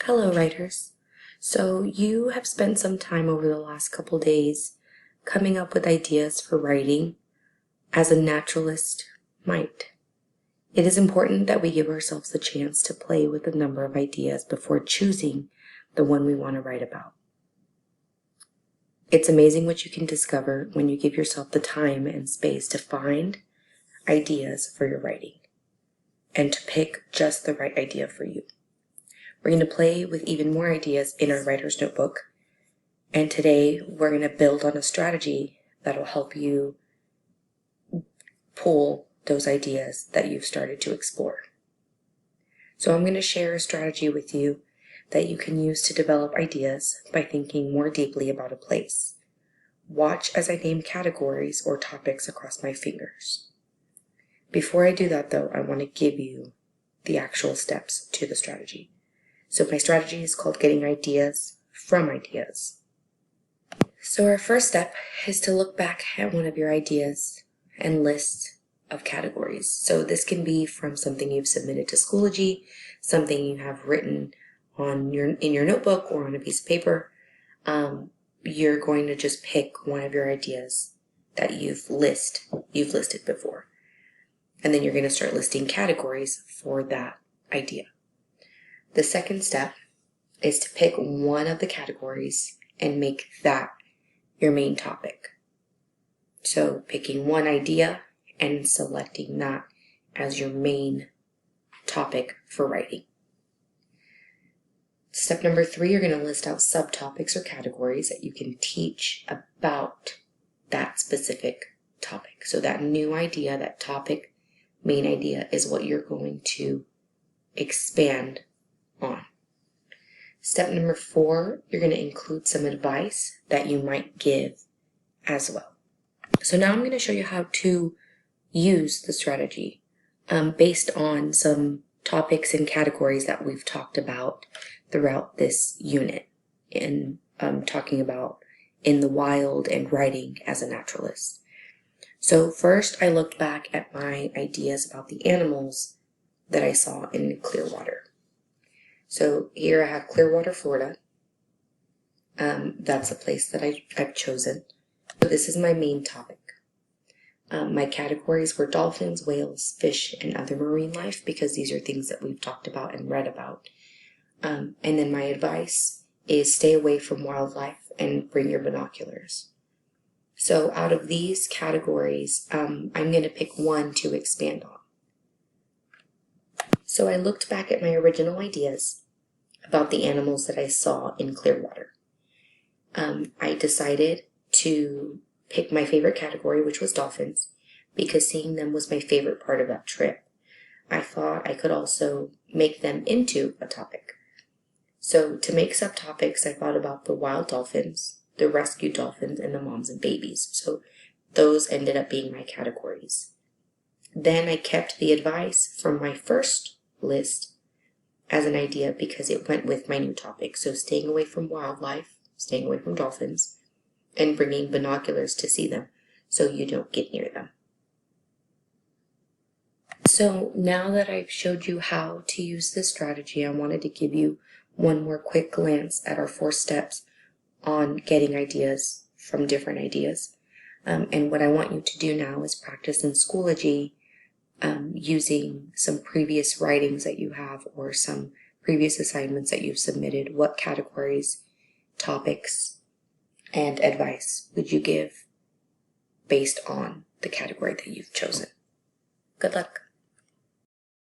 Hello, writers. So you have spent some time over the last couple days coming up with ideas for writing as a naturalist might. It is important that we give ourselves the chance to play with a number of ideas before choosing the one we want to write about. It's amazing what you can discover when you give yourself the time and space to find ideas for your writing and to pick just the right idea for you. We're going to play with even more ideas in our writer's notebook, and today we're going to build on a strategy that will help you pull those ideas that you've started to explore. So I'm going to share a strategy with you that you can use to develop ideas by thinking more deeply about a place. Watch as I name categories or topics across my fingers. Before I do that, though, I want to give you the actual steps to the strategy. So my strategy is called Getting Ideas from Ideas. So our first step is to look back at one of your ideas and list of categories. So this can be from something you've submitted to Schoology, something you have written in your notebook or on a piece of paper. You're going to just pick one of your ideas that you've listed before. And then you're going to start listing categories for that idea. The second step is to pick one of the categories and make that your main topic. So picking one idea and selecting that as your main topic for writing. Step number 3, you're going to list out subtopics or categories that you can teach about that specific topic. So that new idea, that topic, main idea is what you're going to expand on. Step number 4, you're going to include some advice that you might give as well. So now I'm going to show you how to use the strategy based on some topics and categories that we've talked about throughout this unit in talking about in the wild and writing as a naturalist. So first I looked back at my ideas about the animals that I saw in Clearwater. So here I have Clearwater, Florida. That's a place that I've chosen. So this is my main topic. My categories were dolphins, whales, fish, and other marine life because these are things that we've talked about and read about. And then my advice is stay away from wildlife and bring your binoculars. So out of these categories, I'm going to pick one to expand on. So I looked back at my original ideas about the animals that I saw in Clearwater. I decided to pick my favorite category, which was dolphins, because seeing them was my favorite part of that trip. I thought I could also make them into a topic. So to make subtopics, I thought about the wild dolphins, the rescued dolphins, and the moms and babies. So those ended up being my categories. Then I kept the advice from my first list as an idea because it went with my new topic. So staying away from wildlife, staying away from dolphins, and bringing binoculars to see them so you don't get near them. So now that I've showed you how to use this strategy, I wanted to give you one more quick glance at our 4 steps on getting ideas from different ideas. And what I want you to do now is practice in Schoology using some previous writings that you have or some previous assignments that you've submitted. What categories, topics, and advice would you give based on the category that you've chosen? Good luck.